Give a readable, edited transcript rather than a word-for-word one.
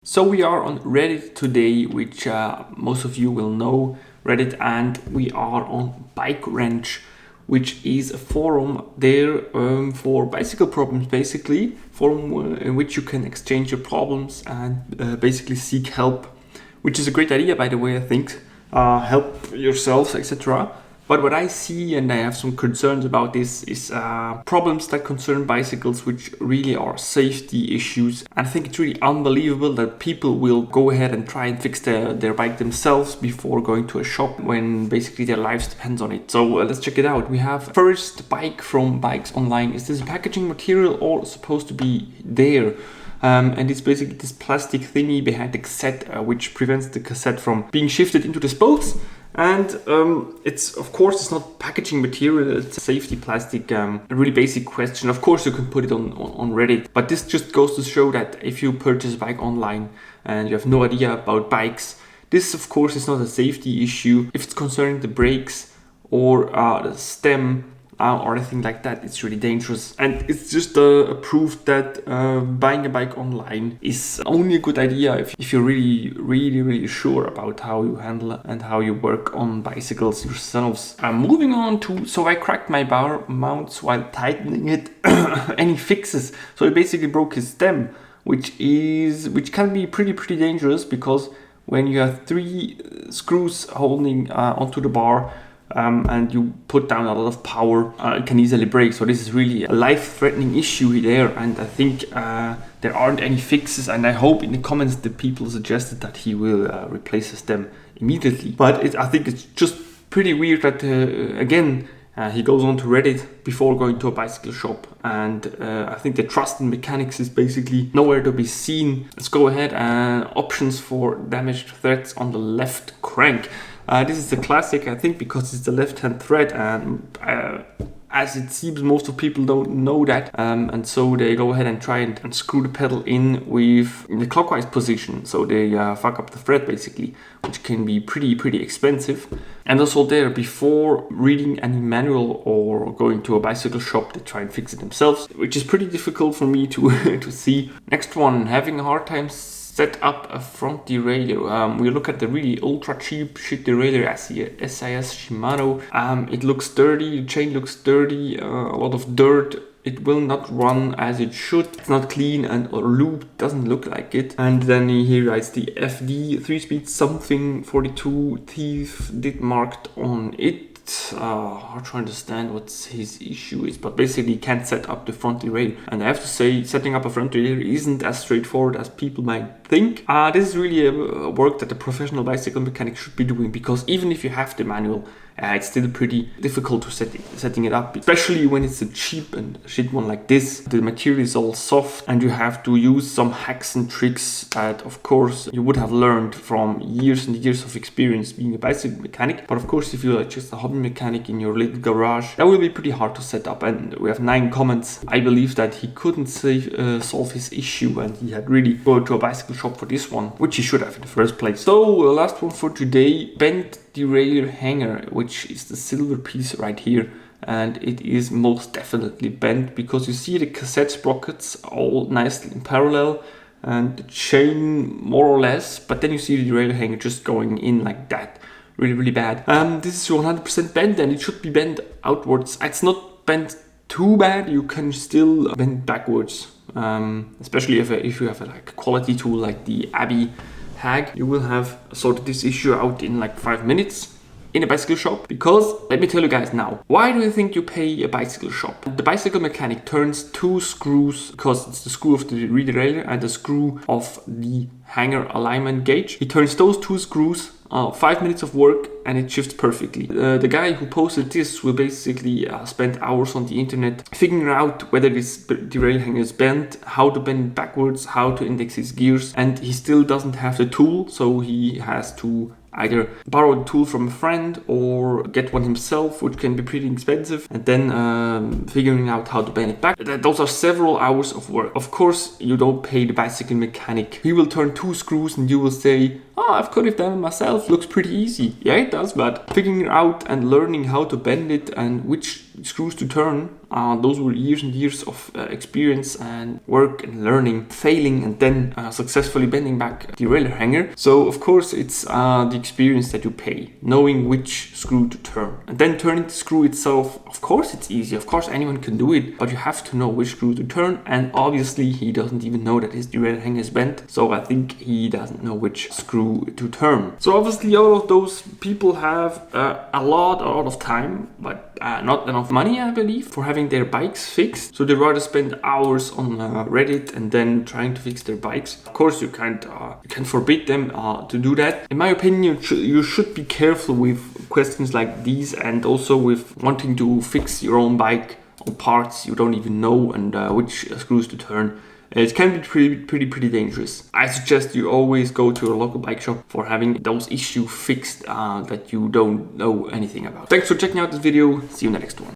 So we are on Reddit today, which most of you will know Reddit, and we are on Bike Wrench, which is a forum there for bicycle problems, basically forum in which you can exchange your problems and basically seek help, which is a great idea, by the way. I think help yourselves, etc. But what I see, and I have some concerns about this, is problems that concern bicycles, which really are safety issues. And I think it's really unbelievable that people will go ahead and try and fix their bike themselves before going to a shop when basically their lives depends on it. So let's check it out. We have first bike from Bikes Online. Is this packaging material all supposed to be there? And it's basically this plastic thingy behind the cassette, which prevents the cassette from being shifted into the spokes. And it's, of course, it's not packaging material, it's a safety plastic. A really basic question. Of course, you can put it on Reddit, but this just goes to show that if you purchase a bike online and you have no idea about bikes, this, of course, is not a safety issue. If it's concerning the brakes or the stem, or anything like that, it's really dangerous. And it's just a proof that buying a bike online is only a good idea if you're really sure about how you handle it and how you work on bicycles yourselves. Moving on to, so I cracked my bar mounts while tightening it. Any fixes? So I basically broke his stem, which can be pretty dangerous, because when you have three screws holding onto the bar, and you put down a lot of power, it can easily break. So this is really a life-threatening issue there, and I think there aren't any fixes, and I hope in the comments the people suggested that he will replace the stem immediately. But I think it's just pretty weird that again he goes on to Reddit before going to a bicycle shop, and I think the trust in mechanics is basically nowhere to be seen. Let's go ahead and options for damaged threads on the left crank. This is the classic, I think, because it's the left-hand thread, and as it seems, most of people don't know that, and so they go ahead and try and screw the pedal in the clockwise position, so they fuck up the thread basically, which can be pretty expensive. And also there, before reading any manual or going to a bicycle shop, they try and fix it themselves, which is pretty difficult for me to see. Next one, having a hard time set up a front derailleur. We look at the really ultra cheap shit derailleur, SIS Shimano. It looks dirty, the chain looks dirty, a lot of dirt. It will not run as it should. It's not clean, and or loop doesn't look like it. And then he writes the FD 3-speed something 42 teeth did marked on it. Hard to understand what his issue is, but basically he can't set up the front derailleur. And I have to say, setting up a front derailleur isn't as straightforward as people might think. This is really a work that a professional bicycle mechanic should be doing, because even if you have the manual, it's still pretty difficult to setting it up, especially when it's a cheap and shit one like this. The material is all soft, and you have to use some hacks and tricks that, of course, you would have learned from years and years of experience being a bicycle mechanic. But of course, if you're just a hobby mechanic in your little garage, that will be pretty hard to set up. And we have 9 comments. I believe that he couldn't solve his issue, and he had really go to a bicycle shop for this one, which he should have in the first place. So last one for today, bent derailleur hanger, which is the silver piece right here, and it is most definitely bent, because you see the cassette sprockets all nicely in parallel and the chain more or less, but then you see the derailleur hanger just going in like that. Really bad. This is 100% bent, and it should be bent outwards. It's not bent too bad. You can still bend backwards, especially if you have a quality tool like the Abbey Hag. You will have sorted this issue out in like 5 minutes in a bicycle shop. Because let me tell you guys now, why do you think you pay a bicycle shop? The bicycle mechanic turns 2 screws, because it's the screw of the derailleur and the screw of the hanger alignment gauge. He turns those 2 screws, 5 minutes of work, and it shifts perfectly. The guy who posted this will basically spend hours on the internet figuring out whether this derailleur hanger is bent, how to bend it backwards, how to index his gears, and he still doesn't have the tool, so he has to either borrow a tool from a friend or get one himself, which can be pretty expensive, and then figuring out how to bend it back. Those are several hours of work. Of course, you don't pay the bicycle mechanic. He will turn 2 screws and you will say, oh, I've could have done it myself, looks pretty easy. Yeah, it does, but figuring out and learning how to bend it and which screws to turn Those were years and years of experience and work and learning, failing and then successfully bending back the derailleur hanger. So of course it's the experience that you pay, knowing which screw to turn. And then turning the screw itself, of course it's easy, of course anyone can do it, but you have to know which screw to turn, and obviously he doesn't even know that his derailleur hanger is bent, so I think he doesn't know which screw to turn. So obviously all of those people have a lot of time, but not enough money, I believe, for having their bikes fixed. So they rather spend hours on Reddit and then trying to fix their bikes. Of course, you can't forbid them to do that. In my opinion, you should be careful with questions like these, and also with wanting to fix your own bike on parts you don't even know and which screws to turn. It can be pretty dangerous. I suggest you always go to a local bike shop for having those issues fixed that you don't know anything about. Thanks for checking out this video. See you in the next one.